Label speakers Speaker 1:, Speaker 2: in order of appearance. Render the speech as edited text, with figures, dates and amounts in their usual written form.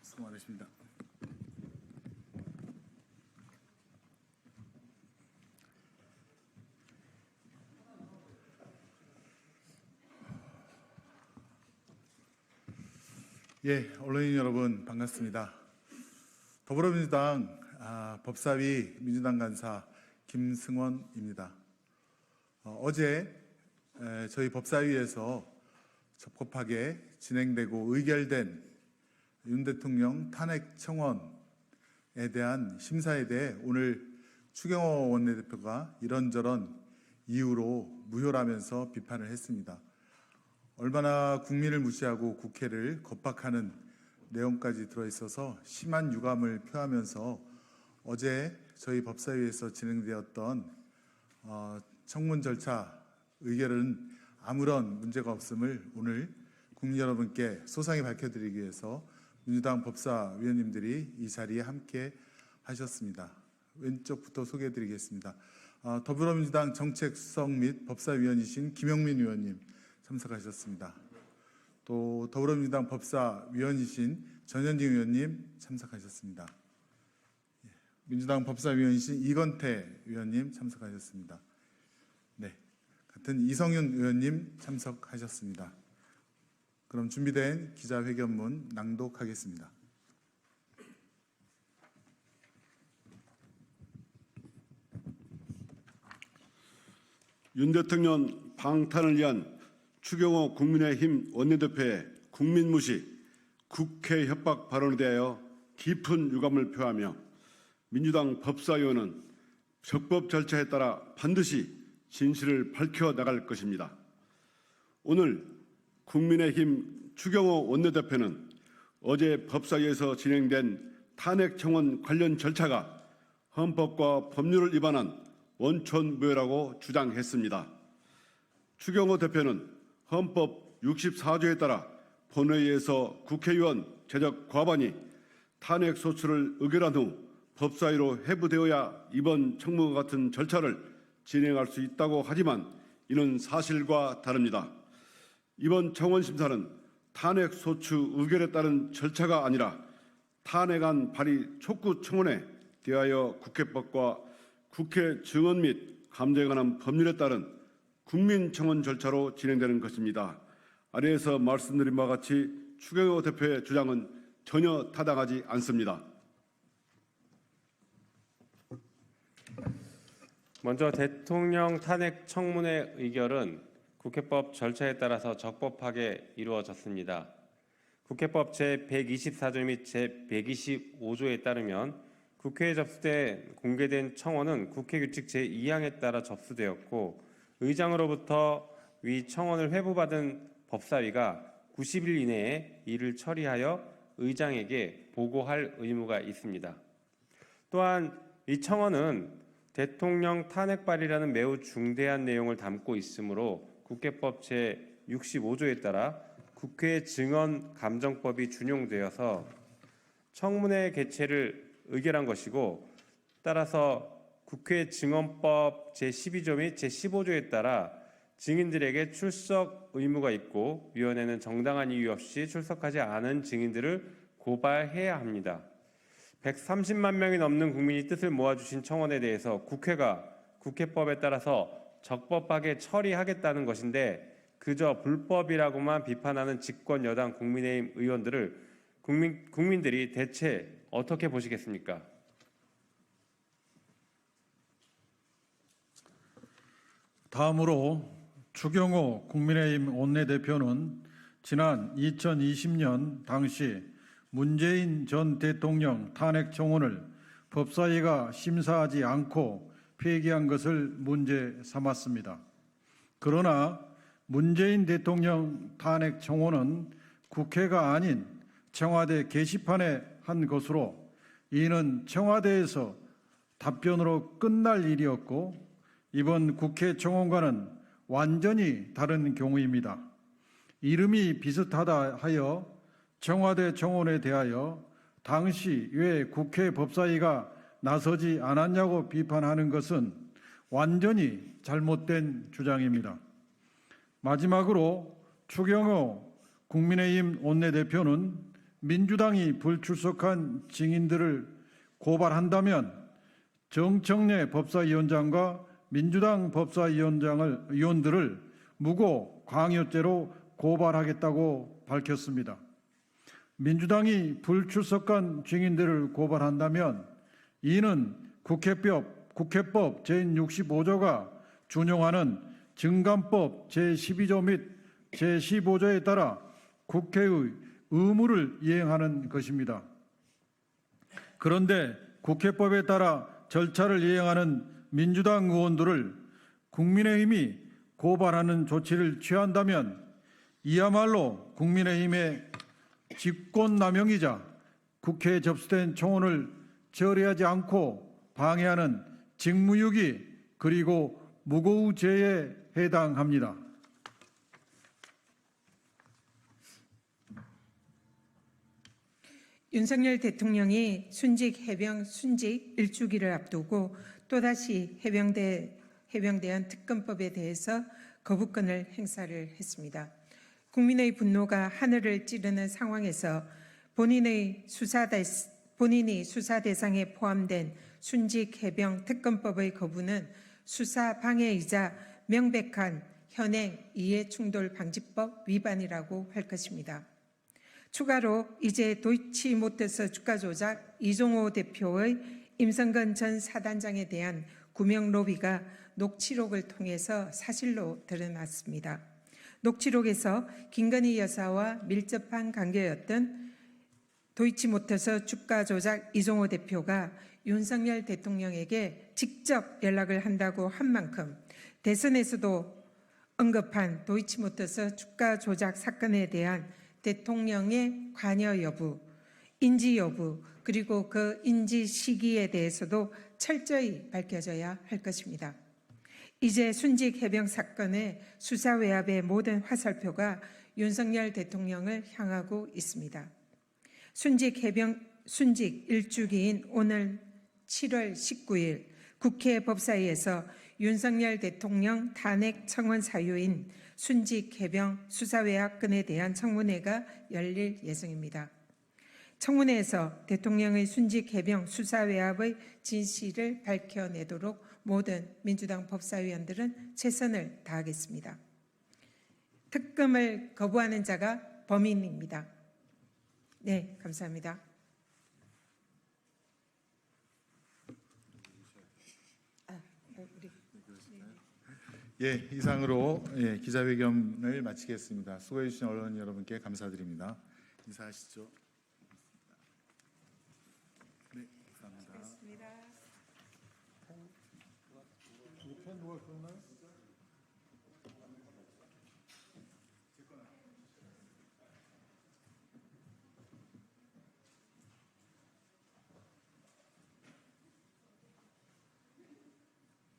Speaker 1: 수고 많으십니다. 언론인 여러분 반갑습니다. 더불어민주당 법사위 민주당 간사 김승원입니다. 어제 저희 법사위에서 적법하게 진행되고 의결된 윤 대통령 탄핵 청원에 대한 심사에 대해 오늘 추경호 원내대표가 이런저런 이유로 무효라면서 비판을 했습니다. 얼마나 국민을 무시하고 국회를 겁박하는 내용까지 들어있어서 심한 유감을 표하면서 어제 저희 법사위에서 진행되었던 청문 절차 의결은 아무런 문제가 없음을 오늘 국민 여러분께 소상히 밝혀드리기 위해서 민주당 법사위원님들이 이 자리에 함께 하셨습니다. 왼쪽부터 소개해드리겠습니다. 더불어민주당 정책수석 및 법사위원이신 김영민 의원님 참석하셨습니다. 또 더불어민주당 법사위원이신 전현직 의원님 참석하셨습니다. 민주당 법사위원이신 이건태 의원님 참석하셨습니다. 같은 이성윤 의원님 참석하셨습니다. 그럼 준비된 기자회견문 낭독하겠습니다.
Speaker 2: 윤 대통령 방탄을 위한 추경호 국민의힘 원내대표의 국민무시, 국회 협박 발언에 대하여 깊은 유감을 표하며 민주당 법사위원은 적법 절차에 따라 반드시 진실을 밝혀나갈 것입니다. 오늘 국민의힘 추경호 원내대표는 어제 법사위에서 진행된 탄핵 청원 관련 절차가 헌법과 법률을 위반한 원천무효라고 주장했습니다. 추경호 대표는 헌법 64조에 따라 본회의에서 국회의원 재적 과반이 탄핵 소추를 의결한 후 법사위로 회부되어야 이번 청문과 같은 절차를 진행할 수 있다고 하지만 이는 사실과 다릅니다. 이번 청원 심사는 탄핵 소추 의결에 따른 절차가 아니라 탄핵안 발의 촉구 청원에 대하여 국회법과 국회 증언 및 감정에 관한 법률에 따른 국민청원 절차로 진행되는 것입니다. 아래에서 말씀드린 바와 같이 추경호 대표의 주장은 전혀 타당하지 않습니다.
Speaker 3: 먼저 대통령 탄핵 청문회 의결은 국회법 절차에 따라서 적법하게 이루어졌습니다. 국회법 제124조 및 제125조에 따르면 국회에 접수된 공개된 청원은 국회규칙 제2항에 따라 접수되었고 의장으로부터 위 청원을 회부받은 법사위가 90일 이내에 이를 처리하여 의장에게 보고할 의무가 있습니다. 또한 이 청원은 대통령 탄핵 발의라는 매우 중대한 내용을 담고 있으므로 국회법 제65조에 따라 국회 증언 감정법이 준용되어서 청문회 개최를 의결한 것이고 따라서 국회 증언법 제12조 및 제15조에 따라 증인들에게 출석 의무가 있고 위원회는 정당한 이유 없이 출석하지 않은 증인들을 고발해야 합니다. 130만 명이 넘는 국민이 뜻을 모아주신 청원에 대해서 국회가 국회법에 따라서 적법하게 처리하겠다는 것인데 그저 불법이라고만 비판하는 집권 여당 국민의힘 의원들을 국민들이 대체 어떻게 보시겠습니까?
Speaker 4: 다음으로 추경호 국민의힘 원내대표는 지난 2020년 당시 문재인 전 대통령 탄핵 청원을 법사위가 심사하지 않고 폐기한 것을 문제 삼았습니다. 그러나 문재인 대통령 탄핵 청원은 국회가 아닌 청와대 게시판에 한 것으로 이는 청와대에서 답변으로 끝날 일이었고 이번 국회 청원과는 완전히 다른 경우입니다. 이름이 비슷하다 하여 청와대 청원에 대하여 당시 왜 국회 법사위가 나서지 않았냐고 비판하는 것은 완전히 잘못된 주장입니다. 마지막으로 추경호 국민의힘 원내대표는 민주당이 불출석한 증인들을 고발한다면 정청래 법사위원장과 민주당 법사위원들을 무고 강요죄로 고발하겠다고 밝혔습니다. 민주당이 불출석한 증인들을 고발한다면 이는 국회법 제65조가 준용하는 증감법 제12조 및 제15조에 따라 국회의 의무를 이행하는 것입니다. 그런데 국회법에 따라 절차를 이행하는 민주당 의원들을 국민의힘이 고발하는 조치를 취한다면 이야말로 국민의힘의 직권남용이자 국회에 접수된 청원을 처리하지 않고 방해하는 직무유기 그리고 무고죄에 해당합니다.
Speaker 5: 윤석열 대통령이 순직 해병 순직 1주기를 앞두고 또다시 해병대원 특검법에 대해서 거부권을 행사를 했습니다. 국민의 분노가 하늘을 찌르는 상황에서 본인이 수사 대상에 포함된 순직 해병 특검법의 거부는 수사 방해이자 명백한 현행 이해충돌 방지법 위반이라고 할 것입니다. 추가로 이제 도이치모터스 주가 조작 이종호 대표의 임성근 전 사단장에 대한 구명 로비가 녹취록을 통해서 사실로 드러났습니다. 녹취록에서 김건희 여사와 밀접한 관계였던 도이치모터스 주가 조작 이종호 대표가 윤석열 대통령에게 직접 연락을 한다고 한 만큼 대선에서도 언급한 도이치모터스 주가 조작 사건에 대한 대통령의 관여 여부, 인지 여부, 그리고 그 인지 시기에 대해서도 철저히 밝혀져야 할 것입니다. 이제 순직 해병 사건의 수사 외압의 모든 화살표가 윤석열 대통령을 향하고 있습니다. 순직 1주기인 오늘 7월 19일 국회 법사위에서 윤석열 대통령 탄핵 청원 사유인 순직 해병 수사 외압건에 대한 청문회가 열릴 예정입니다. 청문회에서 대통령의 순직 해병 수사 외압의 진실을 밝혀내도록 모든 민주당 법사위원들은 최선을 다하겠습니다. 특검을 거부하는 자가 범인입니다. 네, 감사합니다.
Speaker 1: 예, 이상으로 기자회견을 마치겠습니다. 수고해 주신 언론 여러분께 감사드립니다. 인사하시죠. 네, 감사합니다.
Speaker 5: 고맙습니다.